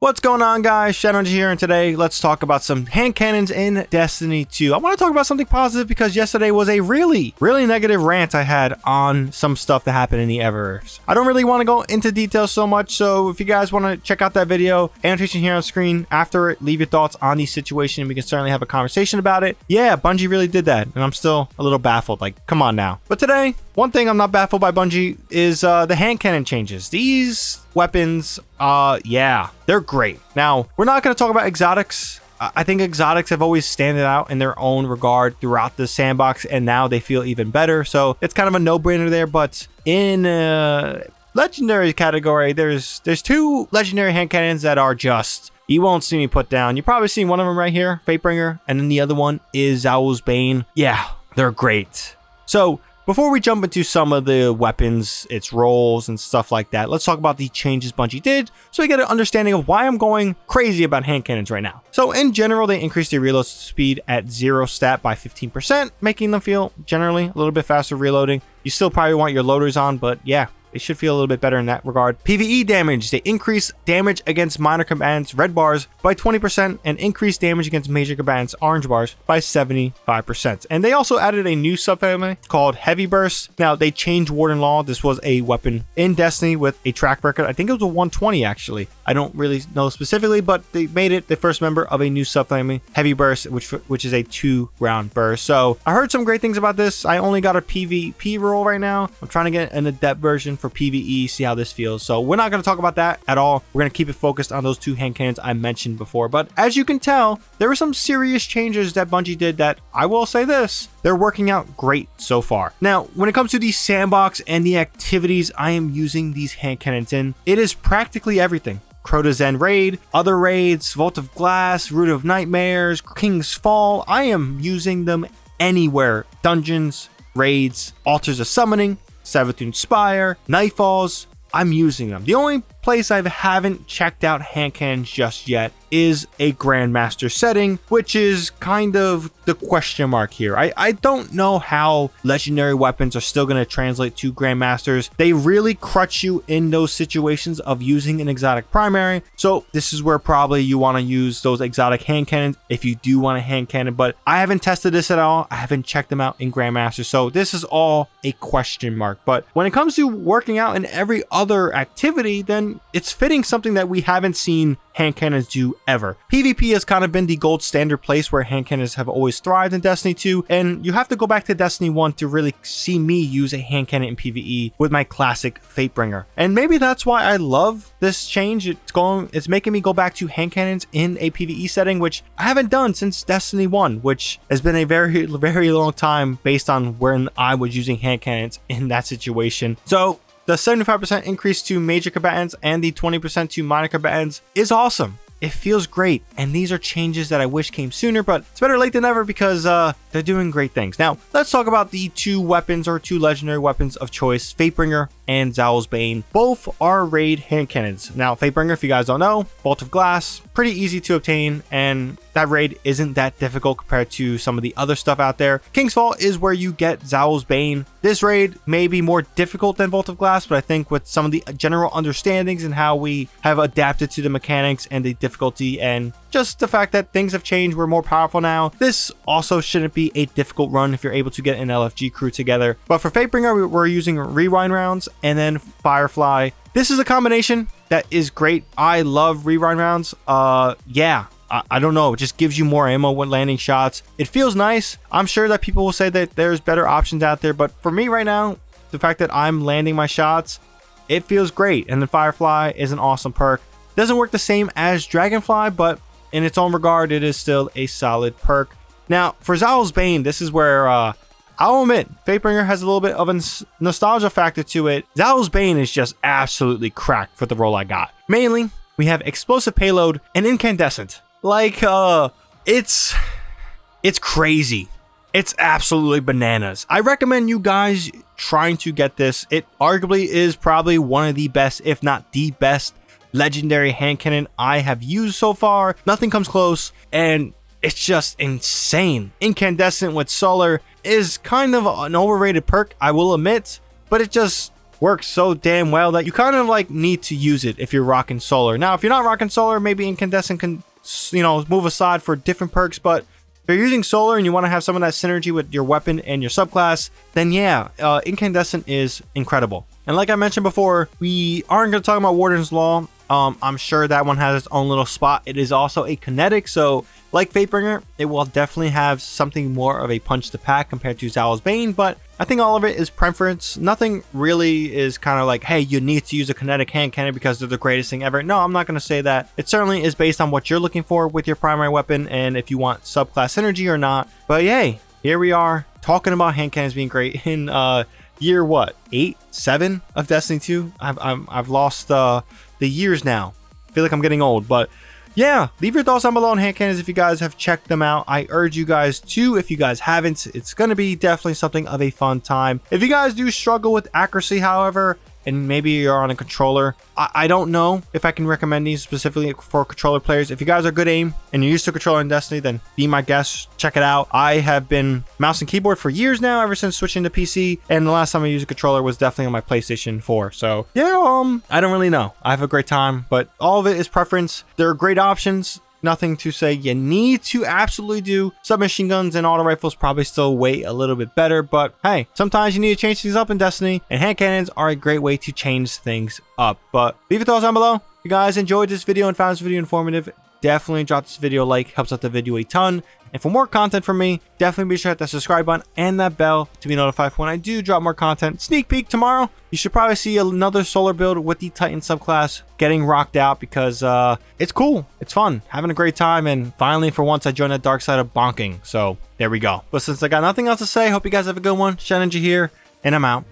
What's going on, guys? ShadowNinja here, and today let's talk about some hand cannons in Destiny 2. I want to talk about something positive because yesterday was a really negative rant I had on some stuff that happened in the Eververse. I don't really want to go into details so much, so if you guys want to check out that video, annotation here on screen, after it, leave your thoughts on the situation, and we can certainly have a conversation about it. Yeah, Bungie really did that, and I'm still a little baffled. Like, come on now. But today, one thing I'm not baffled by Bungie is the hand cannon changes. These weapons, yeah, they're great. Now, we're not going to talk about exotics. I think exotics have always standed out in their own regard throughout the sandbox, and now they feel even better. So it's kind of a no-brainer there. But in legendary category, there's two legendary hand cannons that are just, you won't see me put down. You probably seen one of them right here, Fatebringer, and then the other one is zaoulis bane. Yeah, they're great. So before we jump into some of the weapons, its roles and stuff like that, let's talk about the changes Bungie did so we get an understanding of why I'm going crazy about hand cannons right now. So in general, they increased the reload speed at 0 stat by 15%, making them feel generally a little bit faster reloading. You still probably want your loaders on, but yeah, they should feel a little bit better in that regard. PvE damage, they increase damage against minor combatants, red bars, by 20% and increase damage against major combatants, orange bars, by 75%. And they also added a new subfamily called Heavy Burst. Now, they changed Warden Law. This was a weapon in Destiny with a track record. I think it was a 120, actually. I don't really know specifically, but they made it the first member of a new subfamily, Heavy Burst, which is a 2-round burst. So I heard some great things about this. I only got a PvP role right now. I'm trying to get an adept version for PvE, see how this feels. So we're not going to talk about that at all. We're going to keep it focused on those two hand cannons I mentioned before. But as you can tell, there were some serious changes that Bungie did that, I will say this, they're working out great so far. Now, when it comes to the sandbox and the activities I am using these hand cannons in, it is practically everything. Crota's End raid, other raids, Vault of Glass, Root of Nightmares, King's Fall. I am using them anywhere. Dungeons, raids, Altars of Summoning, Savathûn Spire, Nightfalls, I'm using them. The only place I haven't checked out hand cannons just yet is a Grandmaster setting, which is kind of the question mark here. I don't know how legendary weapons are still going to translate to Grandmasters. They really crutch you in those situations of using an exotic primary. So this is where probably you want to use those exotic hand cannons if you do want a hand cannon, but I haven't tested this at all. I haven't checked them out in Grandmaster. So this is all a question mark. But when it comes to working out in every other activity, then it's fitting something that we haven't seen hand cannons do ever. PvP has kind of been the gold standard place where hand cannons have always thrived in Destiny 2, and you have to go back to Destiny 1 to really see me use a hand cannon in PvE with my classic Fatebringer. And maybe that's why I love this change. It's making me go back to hand cannons in a PvE setting, which I haven't done since Destiny 1, which has been a very long time based on when I was using hand cannons in that situation. So the 75% increase to major combatants and the 20% to minor combatants is awesome. It feels great, and these are changes that I wish came sooner, but it's better late than never because they're doing great things. Now, let's talk about the two weapons or two legendary weapons of choice, Fatebringer and zaoulis bane. Both are raid hand cannons. Now, Fatebringer, if you guys don't know, Vault of Glass, pretty easy to obtain, and that raid isn't that difficult compared to some of the other stuff out there. King's Fall is where you get zaoulis bane. This raid may be more difficult than Vault of Glass, but I think with some of the general understandings and how we have adapted to the mechanics and the difficulty and just the fact that things have changed, we're more powerful now, this also shouldn't be a difficult run if you're able to get an LFG crew together. But for Fatebringer, we're using rewind rounds and then Firefly. This is a combination that is great. I love rewind rounds. Yeah. I don't know, it just gives you more ammo when landing shots. It feels nice. I'm sure that people will say that there's better options out there, but for me right now, the fact that I'm landing my shots, it feels great. And then Firefly is an awesome perk. Doesn't work the same as Dragonfly, but in its own regard, it is still a solid perk. Now, for zaoulis bane, this is where I'll admit, Fatebringer has a little bit of a nostalgia factor to it. zaoulis bane is just absolutely cracked for the role I got. Mainly, we have explosive payload and incandescent. Like, it's crazy. It's absolutely bananas. I recommend you guys trying to get this. It arguably is probably one of the best, if not the best, legendary hand cannon I have used so far. Nothing comes close, and it's just insane. Incandescent with solar is kind of an overrated perk, I will admit, but it just works so damn well that you kind of like need to use it if you're rocking solar. Now, if you're not rocking solar, maybe incandescent can, you know, move aside for different perks, but if you're using solar and you want to have some of that synergy with your weapon and your subclass, then yeah, incandescent is incredible. And like I mentioned before, we aren't going to talk about Warden's Law. I'm sure that one has its own little spot. It is also a kinetic, so like Fatebringer, it will definitely have something more of a punch to pack compared to Zaouli's Bane, but I think all of it is preference. Nothing really is kind of like, hey, you need to use a kinetic hand cannon because they're the greatest thing ever. No, I'm not going to say that. It certainly is based on what you're looking for with your primary weapon and if you want subclass synergy or not. But yay, here we are talking about hand cannons being great in year what, 8, 7 of Destiny 2. I've lost the years now. I feel like I'm getting old, but yeah, leave your thoughts down below on hand cannons if you guys have checked them out. I urge you guys to, if you guys haven't. It's going to be definitely something of a fun time. If you guys do struggle with accuracy, however, and maybe you're on a controller, I don't know if I can recommend these specifically for controller players. If you guys are good aim and you're used to controller in Destiny, then be my guest. Check it out. I have been mouse and keyboard for years now, ever since switching to PC, and the last time I used a controller was definitely on my PlayStation 4. So yeah, I don't really know. I have a great time, but all of it is preference. There are great options. Nothing to say you need to absolutely do. Submachine guns and auto rifles probably still weigh a little bit better, but hey, sometimes you need to change things up in Destiny, and hand cannons are a great way to change things up. But leave your thoughts down below. If you guys enjoyed this video and found this video informative, definitely drop this video a like. Helps out the video a ton. And for more content from me, definitely be sure to hit that subscribe button and that bell to be notified for when I do drop more content. Sneak peek tomorrow, you should probably see another solar build with the Titan subclass getting rocked out because it's cool, it's fun, having a great time, and finally for once I joined the dark side of bonking. So there we go. But since I got nothing else to say, hope you guys have a good one. ShadowNinja here, and I'm out.